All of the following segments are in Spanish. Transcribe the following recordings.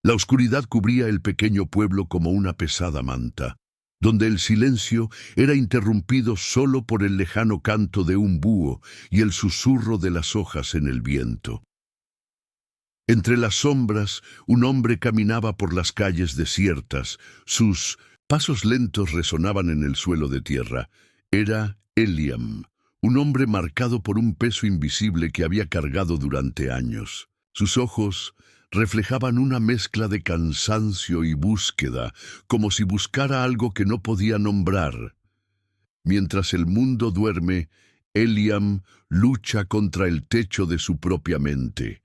La oscuridad cubría el pequeño pueblo como una pesada manta, donde el silencio era interrumpido solo por el lejano canto de un búho y el susurro de las hojas en el viento. Entre las sombras, un hombre caminaba por las calles desiertas. Sus pasos lentos resonaban en el suelo de tierra. Era Eliam, un hombre marcado por un peso invisible que había cargado durante años. Sus ojos reflejaban una mezcla de cansancio y búsqueda, como si buscara algo que no podía nombrar. Mientras el mundo duerme, Eliam lucha contra el techo de su propia mente.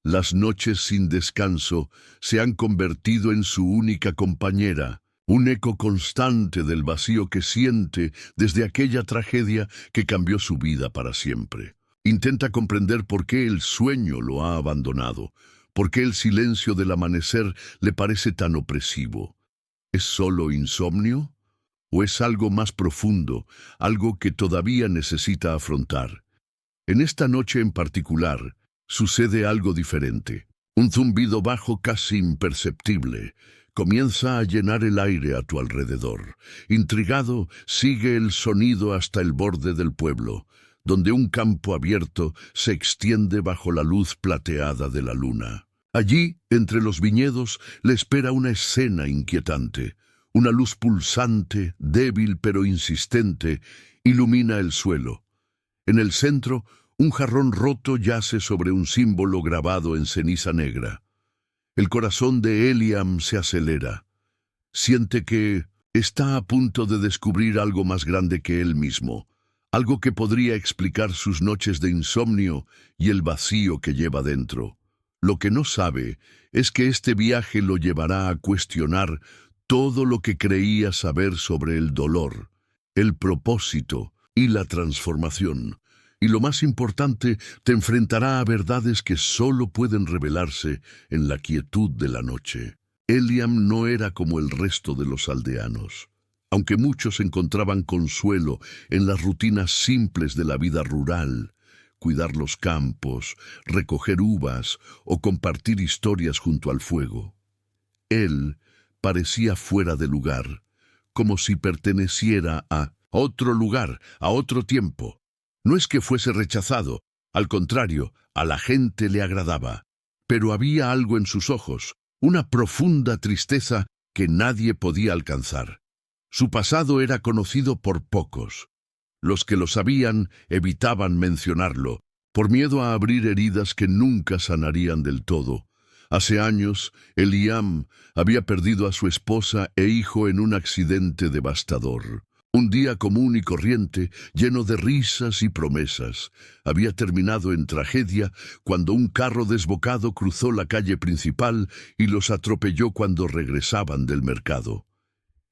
Las noches sin descanso se han convertido en su única compañera, un eco constante del vacío que siente desde aquella tragedia que cambió su vida para siempre. Intenta comprender por qué el sueño lo ha abandonado, por qué el silencio del amanecer le parece tan opresivo. ¿Es solo insomnio? ¿O es algo más profundo, algo que todavía necesita afrontar? En esta noche en particular, sucede algo diferente. Un zumbido bajo casi imperceptible comienza a llenar el aire a tu alrededor. Intrigado, sigue el sonido hasta el borde del pueblo, donde un campo abierto se extiende bajo la luz plateada de la luna. Allí, entre los viñedos, le espera una escena inquietante. Una luz pulsante, débil pero insistente, ilumina el suelo. En el centro, un jarrón roto yace sobre un símbolo grabado en ceniza negra. El corazón de Eliam se acelera. Siente que está a punto de descubrir algo más grande que él mismo, algo que podría explicar sus noches de insomnio y el vacío que lleva dentro. Lo que no sabe es que este viaje lo llevará a cuestionar todo lo que creía saber sobre el dolor, el propósito y la transformación. Y lo más importante, te enfrentará a verdades que solo pueden revelarse en la quietud de la noche. Eliam no era como el resto de los aldeanos. Aunque muchos encontraban consuelo en las rutinas simples de la vida rural, cuidar los campos, recoger uvas o compartir historias junto al fuego, él parecía fuera de lugar, como si perteneciera a otro lugar, a otro tiempo. No es que fuese rechazado, al contrario, a la gente le agradaba, pero había algo en sus ojos, una profunda tristeza que nadie podía alcanzar. Su pasado era conocido por pocos. Los que lo sabían evitaban mencionarlo, por miedo a abrir heridas que nunca sanarían del todo. Hace años, Eliam había perdido a su esposa e hijo en un accidente devastador. Un día común y corriente, lleno de risas y promesas, había terminado en tragedia cuando un carro desbocado cruzó la calle principal y los atropelló cuando regresaban del mercado.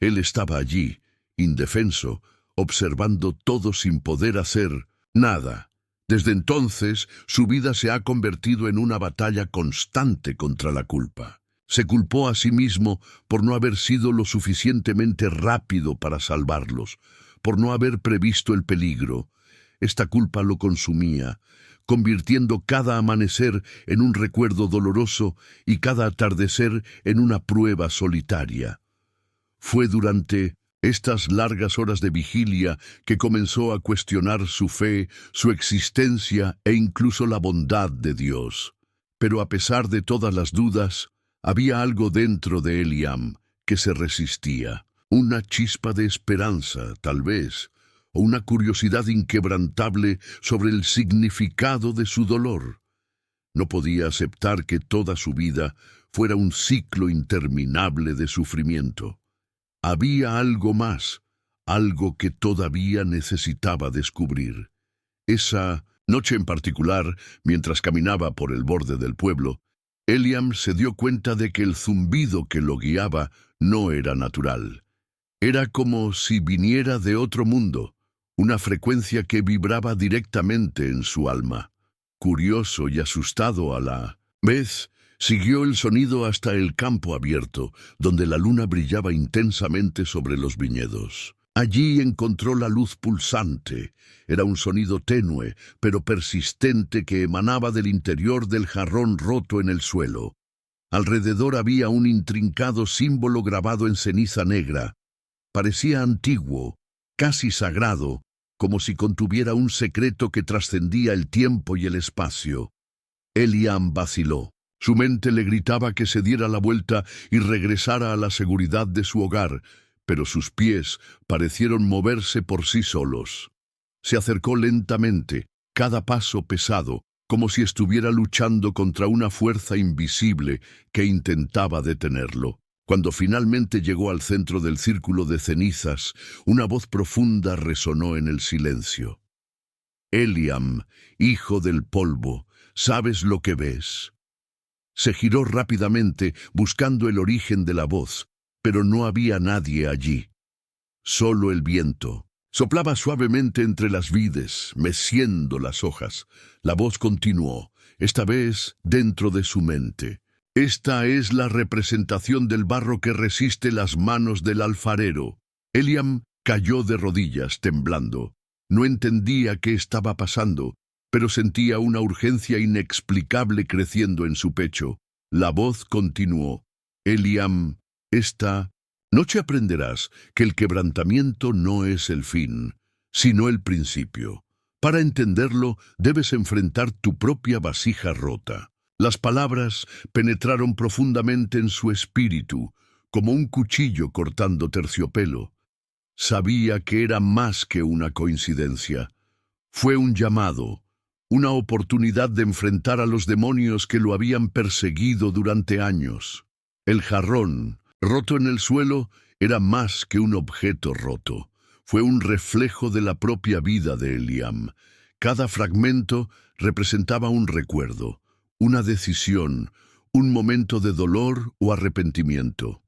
Él estaba allí, indefenso, observando todo sin poder hacer nada. Desde entonces, su vida se ha convertido en una batalla constante contra la culpa. Se culpó a sí mismo por no haber sido lo suficientemente rápido para salvarlos, por no haber previsto el peligro. Esta culpa lo consumía, convirtiendo cada amanecer en un recuerdo doloroso y cada atardecer en una prueba solitaria. Fue durante estas largas horas de vigilia que comenzó a cuestionar su fe, su existencia e incluso la bondad de Dios. Pero a pesar de todas las dudas, había algo dentro de Eliam que se resistía, una chispa de esperanza, tal vez, o una curiosidad inquebrantable sobre el significado de su dolor. No podía aceptar que toda su vida fuera un ciclo interminable de sufrimiento. Había algo más, algo que todavía necesitaba descubrir. Esa noche en particular, mientras caminaba por el borde del pueblo, Eliam se dio cuenta de que el zumbido que lo guiaba no era natural. Era como si viniera de otro mundo, una frecuencia que vibraba directamente en su alma. Curioso y asustado a la vez, siguió el sonido hasta el campo abierto, donde la luna brillaba intensamente sobre los viñedos. Allí encontró la luz pulsante. Era un sonido tenue, pero persistente que emanaba del interior del jarrón roto en el suelo. Alrededor había un intrincado símbolo grabado en ceniza negra. Parecía antiguo, casi sagrado, como si contuviera un secreto que trascendía el tiempo y el espacio. Eliam vaciló. Su mente le gritaba que se diera la vuelta y regresara a la seguridad de su hogar, pero sus pies parecieron moverse por sí solos. Se acercó lentamente, cada paso pesado, como si estuviera luchando contra una fuerza invisible que intentaba detenerlo. Cuando finalmente llegó al centro del círculo de cenizas, una voz profunda resonó en el silencio. Eliam, hijo del polvo, ¿sabes lo que ves? Se giró rápidamente, buscando el origen de la voz, pero no había nadie allí. Solo el viento. Soplaba suavemente entre las vides, meciendo las hojas. La voz continuó, esta vez dentro de su mente. Esta es la representación del barro que resiste las manos del alfarero. Eliam cayó de rodillas, temblando. No entendía qué estaba pasando, pero sentía una urgencia inexplicable creciendo en su pecho. La voz continuó. Eliam, esta noche aprenderás que el quebrantamiento no es el fin, sino el principio. Para entenderlo, debes enfrentar tu propia vasija rota. Las palabras penetraron profundamente en su espíritu, como un cuchillo cortando terciopelo. Sabía que era más que una coincidencia. Fue un llamado, una oportunidad de enfrentar a los demonios que lo habían perseguido durante años. El jarrón, roto en el suelo, era más que un objeto roto. Fue un reflejo de la propia vida de Eliam. Cada fragmento representaba un recuerdo, una decisión, un momento de dolor o arrepentimiento.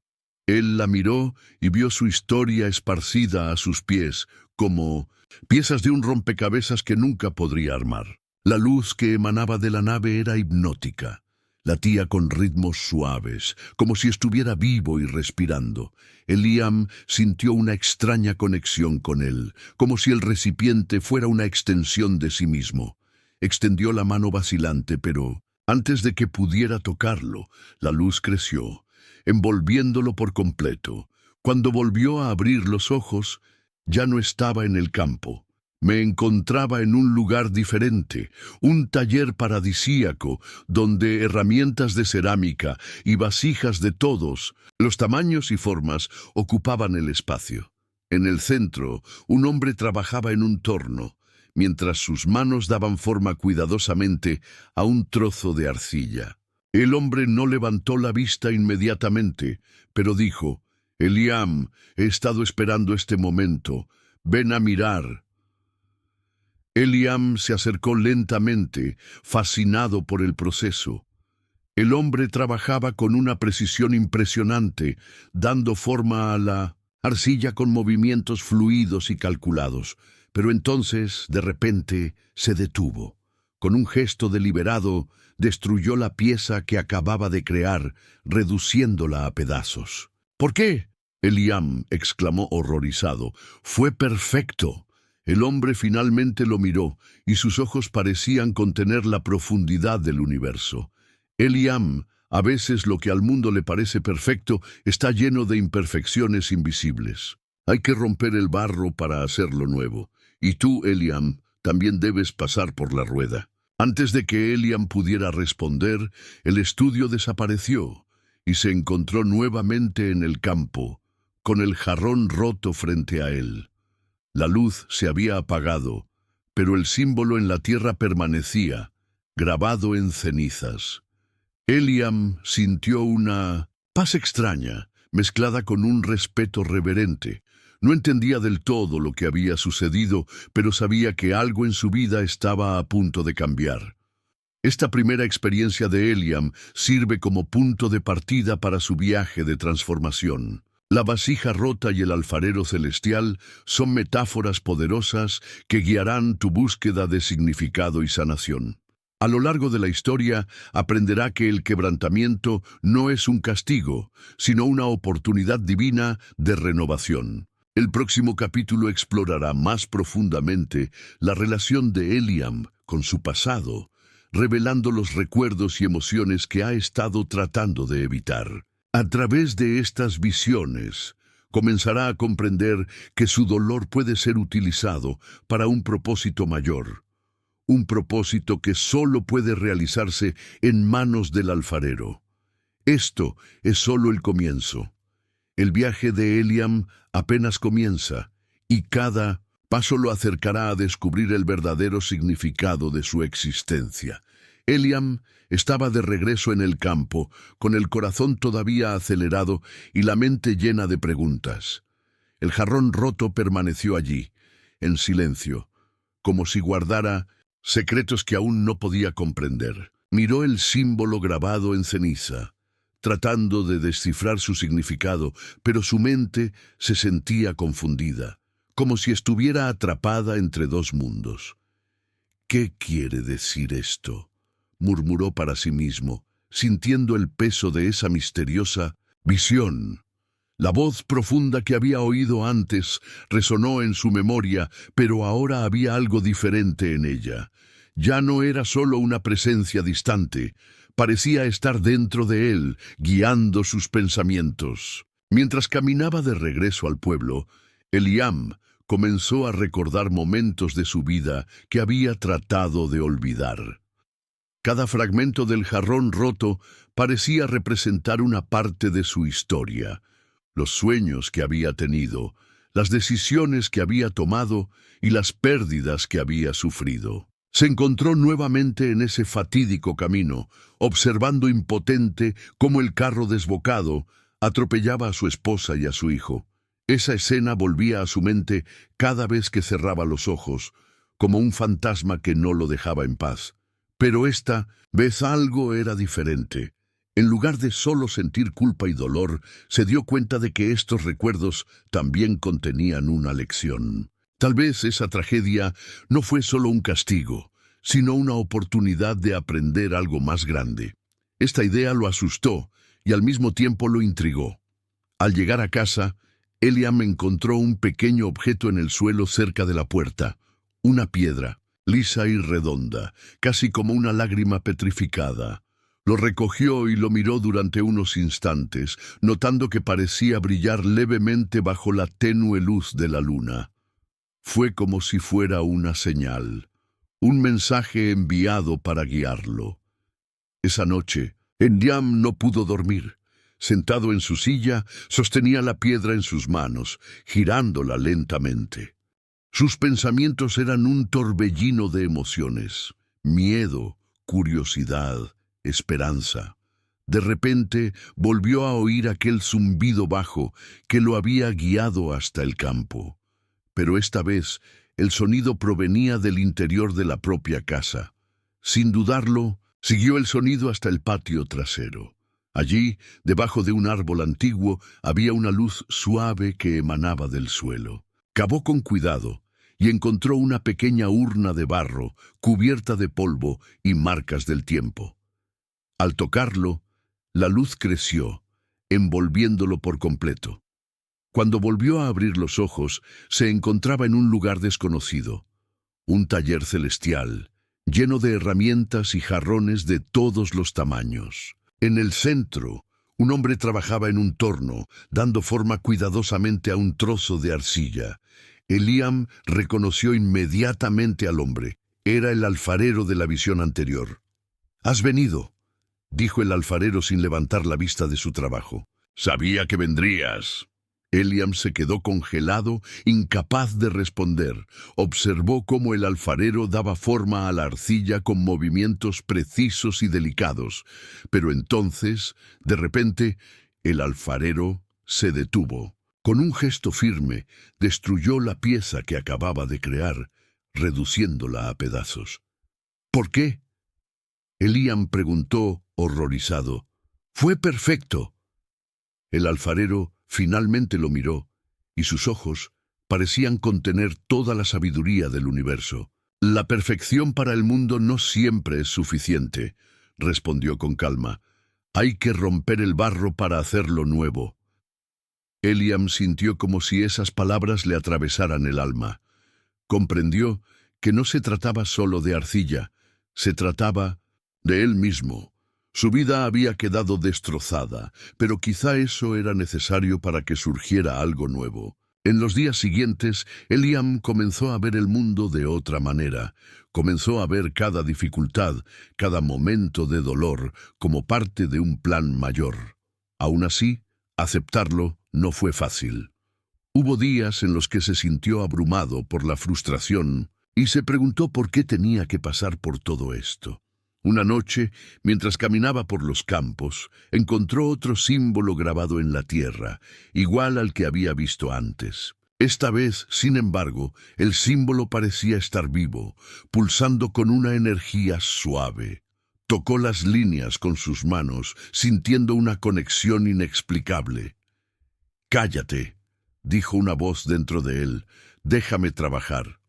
Él la miró y vio su historia esparcida a sus pies, como piezas de un rompecabezas que nunca podría armar. La luz que emanaba de la nave era hipnótica. Latía con ritmos suaves, como si estuviera vivo y respirando. Eliam sintió una extraña conexión con él, como si el recipiente fuera una extensión de sí mismo. Extendió la mano vacilante, pero antes de que pudiera tocarlo, la luz creció, envolviéndolo por completo. Cuando volvió a abrir los ojos, ya no estaba en el campo. Me encontraba en un lugar diferente, un taller paradisíaco, donde herramientas de cerámica y vasijas de todos los tamaños y formas ocupaban el espacio. En el centro, un hombre trabajaba en un torno, mientras sus manos daban forma cuidadosamente a un trozo de arcilla. El hombre no levantó la vista inmediatamente, pero dijo, «Eliam, he estado esperando este momento. Ven a mirar». Eliam se acercó lentamente, fascinado por el proceso. El hombre trabajaba con una precisión impresionante, dando forma a la arcilla con movimientos fluidos y calculados. Pero entonces, de repente, se detuvo. Con un gesto deliberado, destruyó la pieza que acababa de crear, reduciéndola a pedazos. «¿Por qué?», Eliam exclamó horrorizado. «Fue perfecto». El hombre finalmente lo miró, y sus ojos parecían contener la profundidad del universo. Eliam, a veces lo que al mundo le parece perfecto está lleno de imperfecciones invisibles. Hay que romper el barro para hacerlo nuevo. Y tú, Eliam, también debes pasar por la rueda. Antes de que Eliam pudiera responder, el estudio desapareció, y se encontró nuevamente en el campo, con el jarrón roto frente a él. La luz se había apagado, pero el símbolo en la tierra permanecía, grabado en cenizas. Eliam sintió una paz extraña, mezclada con un respeto reverente. No entendía del todo lo que había sucedido, pero sabía que algo en su vida estaba a punto de cambiar. Esta primera experiencia de Eliam sirve como punto de partida para su viaje de transformación. La vasija rota y el alfarero celestial son metáforas poderosas que guiarán tu búsqueda de significado y sanación. A lo largo de la historia aprenderá que el quebrantamiento no es un castigo, sino una oportunidad divina de renovación. El próximo capítulo explorará más profundamente la relación de Eliam con su pasado, revelando los recuerdos y emociones que ha estado tratando de evitar. A través de estas visiones, comenzará a comprender que su dolor puede ser utilizado para un propósito mayor, un propósito que solo puede realizarse en manos del alfarero. Esto es solo el comienzo. El viaje de Eliam apenas comienza, y cada paso lo acercará a descubrir el verdadero significado de su existencia. Eliam estaba de regreso en el campo, con el corazón todavía acelerado y la mente llena de preguntas. El jarrón roto permaneció allí, en silencio, como si guardara secretos que aún no podía comprender. Miró el símbolo grabado en ceniza, tratando de descifrar su significado, pero su mente se sentía confundida, como si estuviera atrapada entre dos mundos. ¿Qué quiere decir esto?, murmuró para sí mismo, sintiendo el peso de esa misteriosa visión. La voz profunda que había oído antes resonó en su memoria, pero ahora había algo diferente en ella. Ya no era solo una presencia distante, parecía estar dentro de él, guiando sus pensamientos. Mientras caminaba de regreso al pueblo, Eliam comenzó a recordar momentos de su vida que había tratado de olvidar. Cada fragmento del jarrón roto parecía representar una parte de su historia, los sueños que había tenido, las decisiones que había tomado y las pérdidas que había sufrido. Se encontró nuevamente en ese fatídico camino, observando impotente cómo el carro desbocado atropellaba a su esposa y a su hijo. Esa escena volvía a su mente cada vez que cerraba los ojos, como un fantasma que no lo dejaba en paz. Pero esta vez algo era diferente. En lugar de solo sentir culpa y dolor, se dio cuenta de que estos recuerdos también contenían una lección. Tal vez esa tragedia no fue solo un castigo, sino una oportunidad de aprender algo más grande. Esta idea lo asustó y al mismo tiempo lo intrigó. Al llegar a casa, Eliam encontró un pequeño objeto en el suelo cerca de la puerta, una piedra, lisa y redonda, casi como una lágrima petrificada. Lo recogió y lo miró durante unos instantes, notando que parecía brillar levemente bajo la tenue luz de la luna. Fue como si fuera una señal, un mensaje enviado para guiarlo. Esa noche, Eliam no pudo dormir. Sentado en su silla, sostenía la piedra en sus manos, girándola lentamente. Sus pensamientos eran un torbellino de emociones: miedo, curiosidad, esperanza. De repente volvió a oír aquel zumbido bajo que lo había guiado hasta el campo. Pero esta vez el sonido provenía del interior de la propia casa. Sin dudarlo, siguió el sonido hasta el patio trasero. Allí, debajo de un árbol antiguo, había una luz suave que emanaba del suelo. Cavó con cuidado y encontró una pequeña urna de barro, cubierta de polvo y marcas del tiempo. Al tocarlo, la luz creció, envolviéndolo por completo. Cuando volvió a abrir los ojos, se encontraba en un lugar desconocido, un taller celestial, lleno de herramientas y jarrones de todos los tamaños. En el centro, un hombre trabajaba en un torno, dando forma cuidadosamente a un trozo de arcilla. Eliam reconoció inmediatamente al hombre. Era el alfarero de la visión anterior. «¿Has venido?», dijo el alfarero sin levantar la vista de su trabajo. «Sabía que vendrías». Eliam se quedó congelado, incapaz de responder. Observó cómo el alfarero daba forma a la arcilla con movimientos precisos y delicados. Pero entonces, de repente, el alfarero se detuvo. Con un gesto firme, destruyó la pieza que acababa de crear, reduciéndola a pedazos. «¿Por qué?», Eliam preguntó, horrorizado. «Fue perfecto». El alfarero finalmente lo miró, y sus ojos parecían contener toda la sabiduría del universo. «La perfección para el mundo no siempre es suficiente», respondió con calma. «Hay que romper el barro para hacerlo nuevo». Eliam sintió como si esas palabras le atravesaran el alma. Comprendió que no se trataba solo de arcilla, se trataba de él mismo. Su vida había quedado destrozada, pero quizá eso era necesario para que surgiera algo nuevo. En los días siguientes, Eliam comenzó a ver el mundo de otra manera. Comenzó a ver cada dificultad, cada momento de dolor, como parte de un plan mayor. Aún así, aceptarlo no fue fácil. Hubo días en los que se sintió abrumado por la frustración y se preguntó por qué tenía que pasar por todo esto. Una noche, mientras caminaba por los campos, encontró otro símbolo grabado en la tierra, igual al que había visto antes. Esta vez, sin embargo, el símbolo parecía estar vivo, pulsando con una energía suave. Tocó las líneas con sus manos, sintiendo una conexión inexplicable. «Cállate», dijo una voz dentro de él, «déjame trabajar».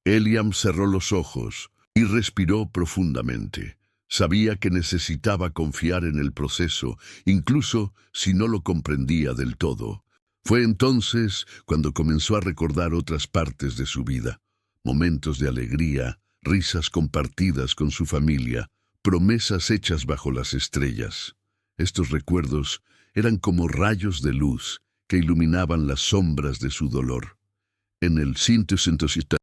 Eliam cerró los ojos y respiró profundamente. Sabía que necesitaba confiar en el proceso, incluso si no lo comprendía del todo. Fue entonces cuando comenzó a recordar otras partes de su vida, momentos de alegría, risas compartidas con su familia, promesas hechas bajo las estrellas. Estos recuerdos eran como rayos de luz que iluminaban las sombras de su dolor. En el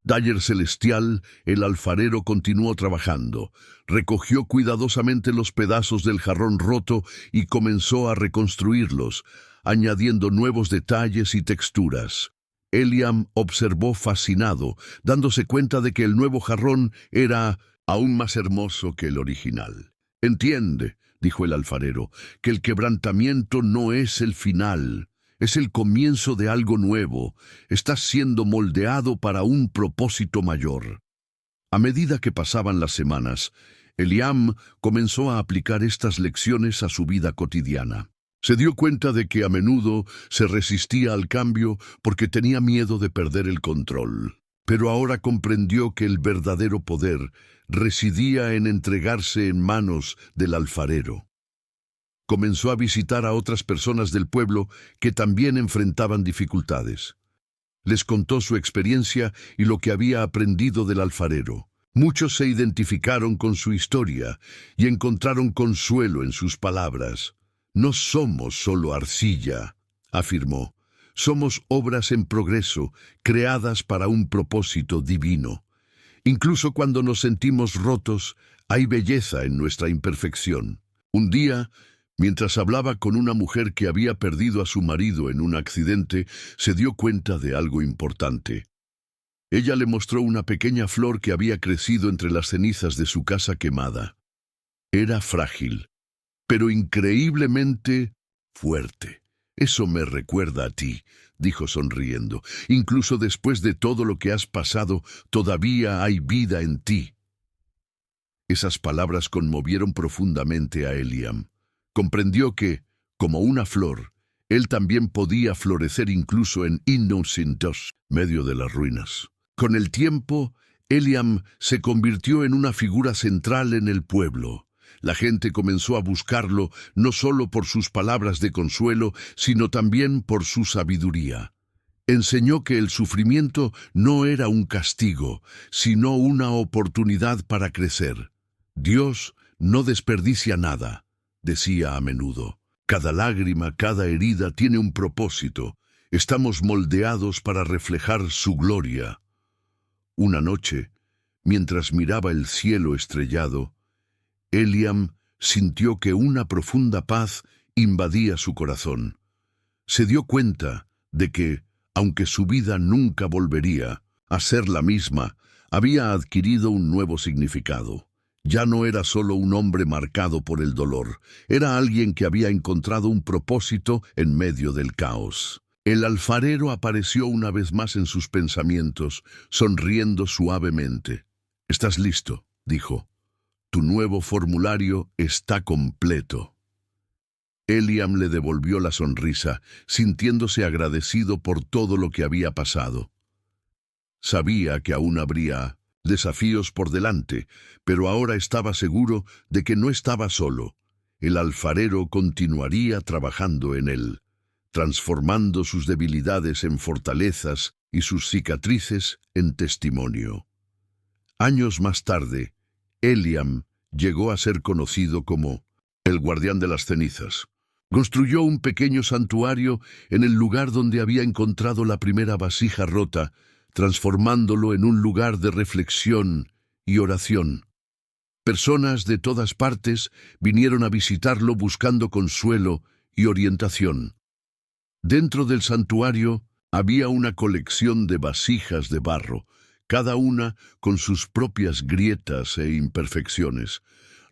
taller celestial, el alfarero continuó trabajando. Recogió cuidadosamente los pedazos del jarrón roto y comenzó a reconstruirlos, añadiendo nuevos detalles y texturas. Eliam observó fascinado, dándose cuenta de que el nuevo jarrón era aún más hermoso que el original. «Entiende», dijo el alfarero, «que el quebrantamiento no es el final. Es el comienzo de algo nuevo. Estás siendo moldeado para un propósito mayor». A medida que pasaban las semanas, Eliam comenzó a aplicar estas lecciones a su vida cotidiana. Se dio cuenta de que a menudo se resistía al cambio porque tenía miedo de perder el control. Pero ahora comprendió que el verdadero poder residía en entregarse en manos del alfarero. Comenzó a visitar a otras personas del pueblo que también enfrentaban dificultades. Les contó su experiencia y lo que había aprendido del alfarero. Muchos se identificaron con su historia y encontraron consuelo en sus palabras. «No somos solo arcilla», afirmó. «Somos obras en progreso, creadas para un propósito divino. Incluso cuando nos sentimos rotos, hay belleza en nuestra imperfección». Un día, mientras hablaba con una mujer que había perdido a su marido en un accidente, se dio cuenta de algo importante. Ella le mostró una pequeña flor que había crecido entre las cenizas de su casa quemada. Era frágil, pero increíblemente fuerte. «Eso me recuerda a ti», dijo sonriendo. «Incluso después de todo lo que has pasado, todavía hay vida en ti». Esas palabras conmovieron profundamente a Eliam. Comprendió que, como una flor, él también podía florecer incluso en Innocentes, medio de las ruinas. Con el tiempo, Eliam se convirtió en una figura central en el pueblo. La gente comenzó a buscarlo no solo por sus palabras de consuelo, sino también por su sabiduría. Enseñó que el sufrimiento no era un castigo, sino una oportunidad para crecer. «Dios no desperdicia nada», decía a menudo. «Cada lágrima, cada herida tiene un propósito. Estamos moldeados para reflejar su gloria». Una noche, mientras miraba el cielo estrellado, Eliam sintió que una profunda paz invadía su corazón. Se dio cuenta de que, aunque su vida nunca volvería a ser la misma, había adquirido un nuevo significado. Ya no era solo un hombre marcado por el dolor, era alguien que había encontrado un propósito en medio del caos. El alfarero apareció una vez más en sus pensamientos, sonriendo suavemente. «¿Estás listo?», dijo. «Tu nuevo formulario está completo». Eliam le devolvió la sonrisa, sintiéndose agradecido por todo lo que había pasado. Sabía que aún habría desafíos por delante, pero ahora estaba seguro de que no estaba solo. El alfarero continuaría trabajando en él, transformando sus debilidades en fortalezas y sus cicatrices en testimonio. Años más tarde, Eliam llegó a ser conocido como el guardián de las cenizas. Construyó un pequeño santuario en el lugar donde había encontrado la primera vasija rota, transformándolo en un lugar de reflexión y oración. Personas de todas partes vinieron a visitarlo buscando consuelo y orientación. Dentro del santuario había una colección de vasijas de barro, cada una con sus propias grietas e imperfecciones.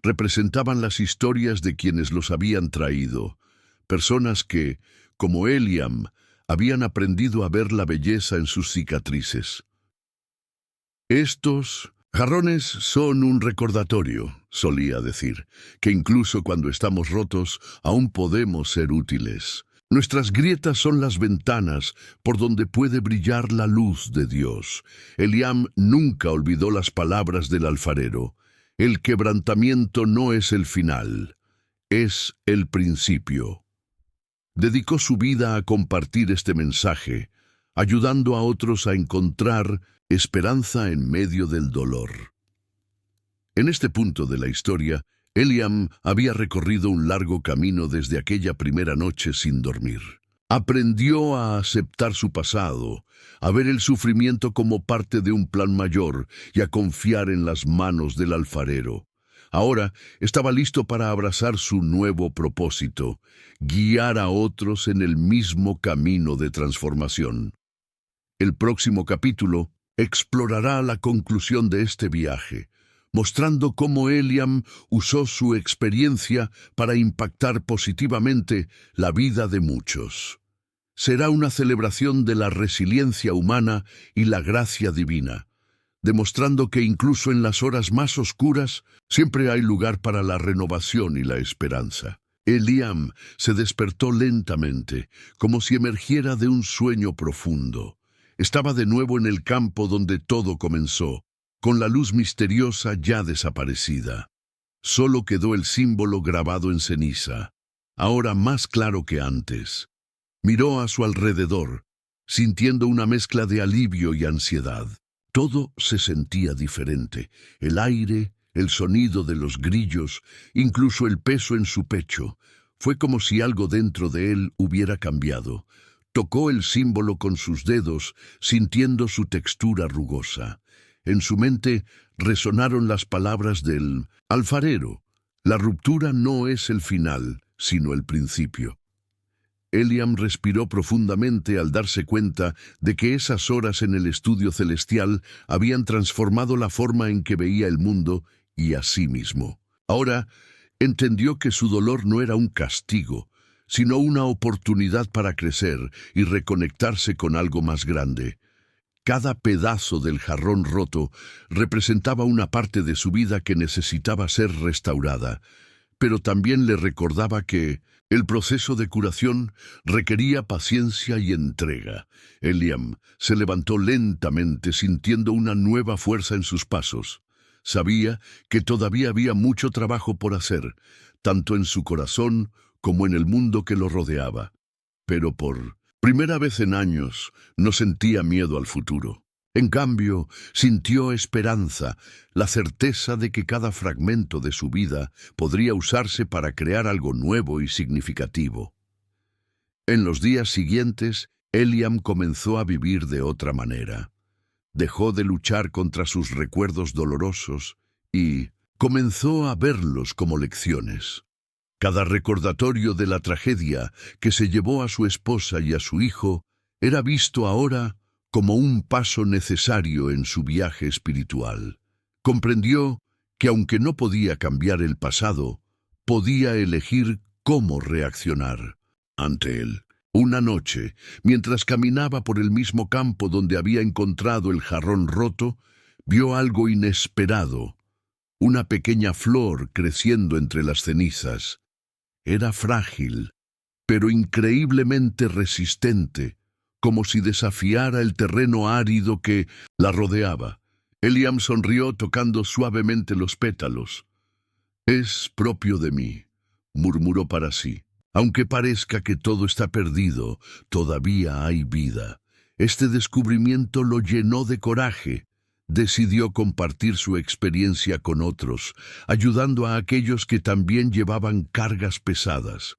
Representaban las historias de quienes los habían traído, personas que, como Eliam, habían aprendido a ver la belleza en sus cicatrices. Estos jarrones son un recordatorio, solía decir, que incluso cuando estamos rotos, aún podemos ser útiles. Nuestras grietas son las ventanas por donde puede brillar la luz de Dios. Eliam nunca olvidó las palabras del alfarero. El quebrantamiento no es el final, es el principio. Dedicó su vida a compartir este mensaje, ayudando a otros a encontrar esperanza en medio del dolor. En este punto de la historia, Eliam había recorrido un largo camino desde aquella primera noche sin dormir. Aprendió a aceptar su pasado, a ver el sufrimiento como parte de un plan mayor y a confiar en las manos del alfarero. Ahora estaba listo para abrazar su nuevo propósito, guiar a otros en el mismo camino de transformación. El próximo capítulo explorará la conclusión de este viaje, mostrando cómo Eliam usó su experiencia para impactar positivamente la vida de muchos. Será una celebración de la resiliencia humana y la gracia divina, demostrando que incluso en las horas más oscuras siempre hay lugar para la renovación y la esperanza. Eliam se despertó lentamente, como si emergiera de un sueño profundo. Estaba de nuevo en el campo donde todo comenzó, con la luz misteriosa ya desaparecida. Solo quedó el símbolo grabado en ceniza, ahora más claro que antes. Miró a su alrededor, sintiendo una mezcla de alivio y ansiedad. Todo se sentía diferente. El aire, el sonido de los grillos, incluso el peso en su pecho. Fue como si algo dentro de él hubiera cambiado. Tocó el símbolo con sus dedos, sintiendo su textura rugosa. En su mente resonaron las palabras del alfarero. La ruptura no es el final, sino el principio. Eliam respiró profundamente al darse cuenta de que esas horas en el estudio celestial habían transformado la forma en que veía el mundo y a sí mismo. Ahora entendió que su dolor no era un castigo, sino una oportunidad para crecer y reconectarse con algo más grande. Cada pedazo del jarrón roto representaba una parte de su vida que necesitaba ser restaurada, pero también le recordaba que el proceso de curación requería paciencia y entrega. Eliam se levantó lentamente, sintiendo una nueva fuerza en sus pasos. Sabía que todavía había mucho trabajo por hacer, tanto en su corazón como en el mundo que lo rodeaba. Pero por primera vez en años no sentía miedo al futuro. En cambio, sintió esperanza, la certeza de que cada fragmento de su vida podría usarse para crear algo nuevo y significativo. En los días siguientes, Eliam comenzó a vivir de otra manera. Dejó de luchar contra sus recuerdos dolorosos y comenzó a verlos como lecciones. Cada recordatorio de la tragedia que se llevó a su esposa y a su hijo era visto ahora como un paso necesario en su viaje espiritual. Comprendió que aunque no podía cambiar el pasado, podía elegir cómo reaccionar ante él. Una noche, mientras caminaba por el mismo campo donde había encontrado el jarrón roto, vio algo inesperado, una pequeña flor creciendo entre las cenizas. Era frágil, pero increíblemente resistente, como si desafiara el terreno árido que la rodeaba. Eliam sonrió tocando suavemente los pétalos. «Es propio de mí», murmuró para sí. «Aunque parezca que todo está perdido, todavía hay vida». Este descubrimiento lo llenó de coraje. decidió compartir su experiencia con otros, ayudando a aquellos que también llevaban cargas pesadas.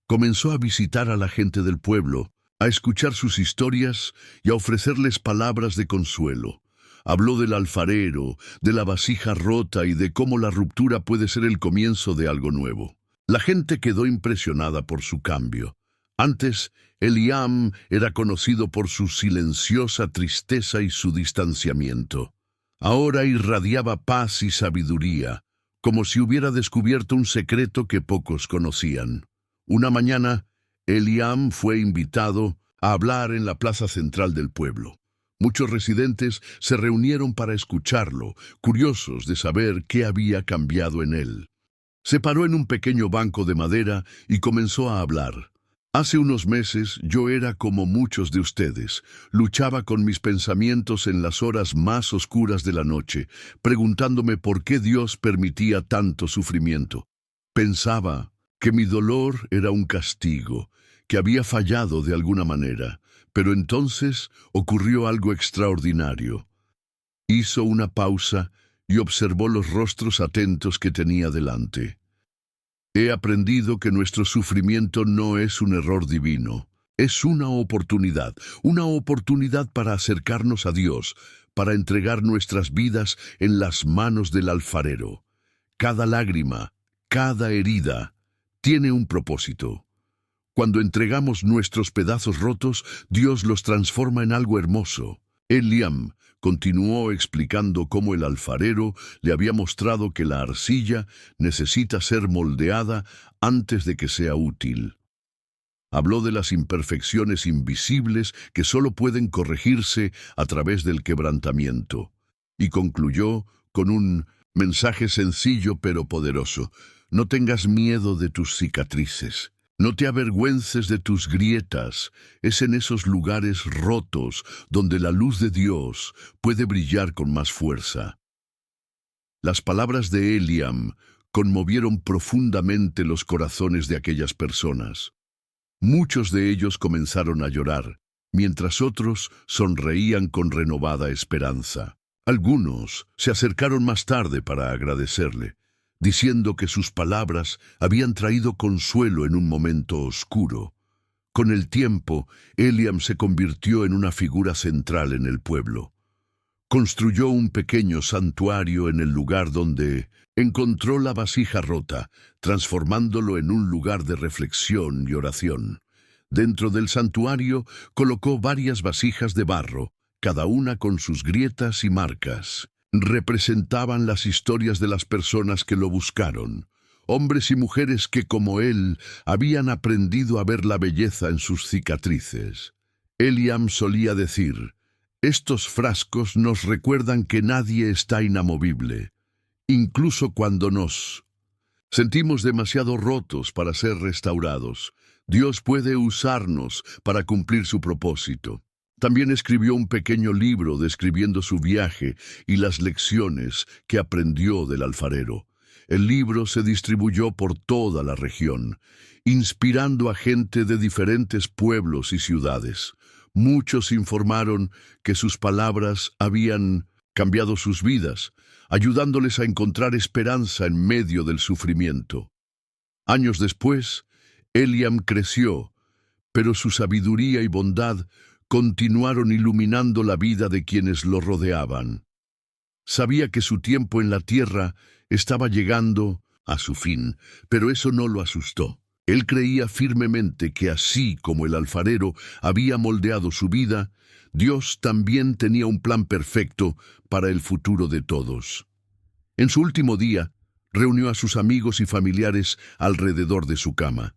Comenzó a visitar a la gente del pueblo, a escuchar sus historias y a ofrecerles palabras de consuelo. Habló del alfarero, de la vasija rota y de cómo la ruptura puede ser el comienzo de algo nuevo. La gente quedó impresionada por su cambio. Antes, Eliam era conocido por su silenciosa tristeza y su distanciamiento. Ahora irradiaba paz y sabiduría, como si hubiera descubierto un secreto que pocos conocían. Una mañana, Eliam fue invitado a hablar en la plaza central del pueblo. Muchos residentes se reunieron para escucharlo, curiosos de saber qué había cambiado en él. Se paró en un pequeño banco de madera y comenzó a hablar. Hace unos meses yo era como muchos de ustedes. Luchaba con mis pensamientos en las horas más oscuras de la noche, preguntándome por qué Dios permitía tanto sufrimiento. Pensaba que mi dolor era un castigo, que había fallado de alguna manera, pero entonces ocurrió algo extraordinario. Hizo una pausa y observó los rostros atentos que tenía delante. He aprendido que nuestro sufrimiento no es un error divino, es una oportunidad para acercarnos a Dios, para entregar nuestras vidas en las manos del alfarero. Cada lágrima, cada herida, tiene un propósito. Cuando entregamos nuestros pedazos rotos, Dios los transforma en algo hermoso. Eliam continuó explicando cómo el alfarero le había mostrado que la arcilla necesita ser moldeada antes de que sea útil. Habló de las imperfecciones invisibles que solo pueden corregirse a través del quebrantamiento, y concluyó con un mensaje sencillo pero poderoso. No tengas miedo de tus cicatrices. No te avergüences de tus grietas. Es en esos lugares rotos donde la luz de Dios puede brillar con más fuerza. Las palabras de Eliam conmovieron profundamente los corazones de aquellas personas. Muchos de ellos comenzaron a llorar, mientras otros sonreían con renovada esperanza. Algunos se acercaron más tarde para agradecerle, diciendo que sus palabras habían traído consuelo en un momento oscuro. Con el tiempo, Eliam se convirtió en una figura central en el pueblo. Construyó un pequeño santuario en el lugar donde encontró la vasija rota, transformándolo en un lugar de reflexión y oración. Dentro del santuario colocó varias vasijas de barro, cada una con sus grietas y marcas. Representaban las historias de las personas que lo buscaron, hombres y mujeres que, como él, habían aprendido a ver la belleza en sus cicatrices. Eliam solía decir: estos frascos nos recuerdan que nadie está inamovible, incluso cuando nos sentimos demasiado rotos para ser restaurados. Dios puede usarnos para cumplir su propósito. También escribió un pequeño libro describiendo su viaje y las lecciones que aprendió del alfarero. El libro se distribuyó por toda la región, inspirando a gente de diferentes pueblos y ciudades. Muchos informaron que sus palabras habían cambiado sus vidas, ayudándoles a encontrar esperanza en medio del sufrimiento. Años después, Eliam creció, pero su sabiduría y bondad continuaron iluminando la vida de quienes lo rodeaban. Sabía que su tiempo en la tierra estaba llegando a su fin, pero eso no lo asustó. Él creía firmemente que así como el alfarero había moldeado su vida, Dios también tenía un plan perfecto para el futuro de todos. En su último día, reunió a sus amigos y familiares alrededor de su cama.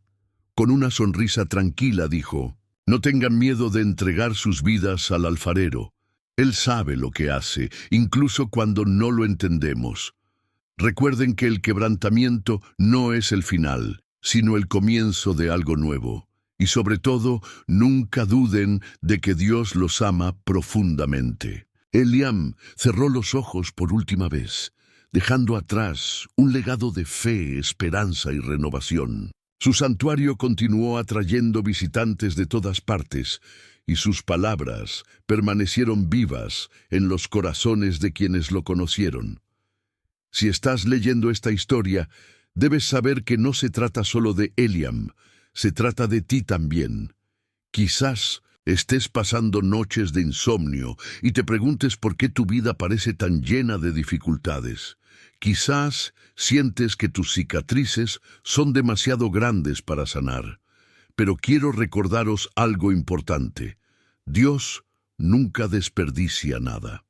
Con una sonrisa tranquila dijo: no tengan miedo de entregar sus vidas al alfarero. Él sabe lo que hace, incluso cuando no lo entendemos. Recuerden que el quebrantamiento no es el final, sino el comienzo de algo nuevo. Y sobre todo, nunca duden de que Dios los ama profundamente. Eliam cerró los ojos por última vez, dejando atrás un legado de fe, esperanza y renovación. Su santuario continuó atrayendo visitantes de todas partes, y sus palabras permanecieron vivas en los corazones de quienes lo conocieron. Si estás leyendo esta historia, debes saber que no se trata solo de Eliam, se trata de ti también. Quizás estés pasando noches de insomnio y te preguntes por qué tu vida parece tan llena de dificultades. Quizás sientes que tus cicatrices son demasiado grandes para sanar. Pero quiero recordaros algo importante. Dios nunca desperdicia nada.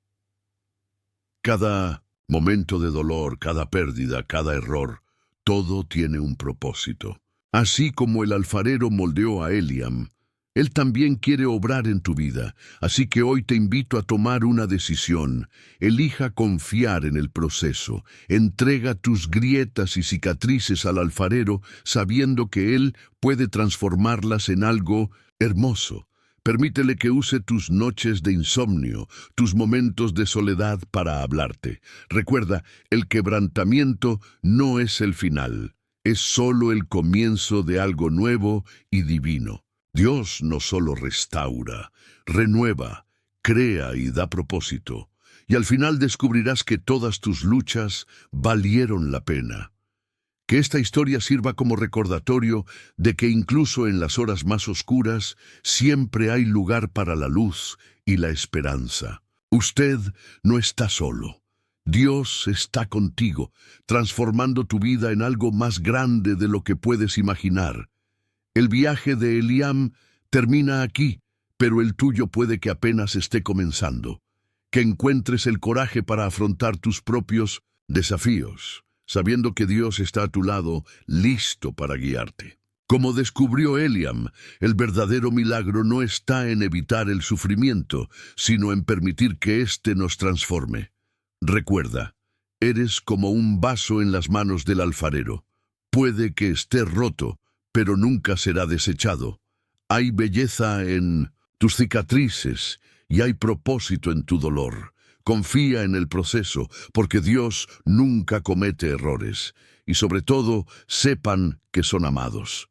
Cada momento de dolor, cada pérdida, cada error, todo tiene un propósito. Así como el alfarero moldeó a Eliam, Él también quiere obrar en tu vida, así que hoy te invito a tomar una decisión. Elija confiar en el proceso. Entrega tus grietas y cicatrices al alfarero, sabiendo que Él puede transformarlas en algo hermoso. Permítele que use tus noches de insomnio, tus momentos de soledad para hablarte. Recuerda, el quebrantamiento no es el final, es solo el comienzo de algo nuevo y divino. Dios no solo restaura, renueva, crea y da propósito, y al final descubrirás que todas tus luchas valieron la pena. Que esta historia sirva como recordatorio de que incluso en las horas más oscuras siempre hay lugar para la luz y la esperanza. Usted no está solo. Dios está contigo, transformando tu vida en algo más grande de lo que puedes imaginar. El viaje de Eliam termina aquí, pero el tuyo puede que apenas esté comenzando. Que encuentres el coraje para afrontar tus propios desafíos, sabiendo que Dios está a tu lado, listo para guiarte. Como descubrió Eliam, el verdadero milagro no está en evitar el sufrimiento, sino en permitir que éste nos transforme. Recuerda, eres como un vaso en las manos del alfarero. Puede que esté roto, pero nunca será desechado. Hay belleza en tus cicatrices y hay propósito en tu dolor. Confía en el proceso, porque Dios nunca comete errores. Y sobre todo, sepan que son amados.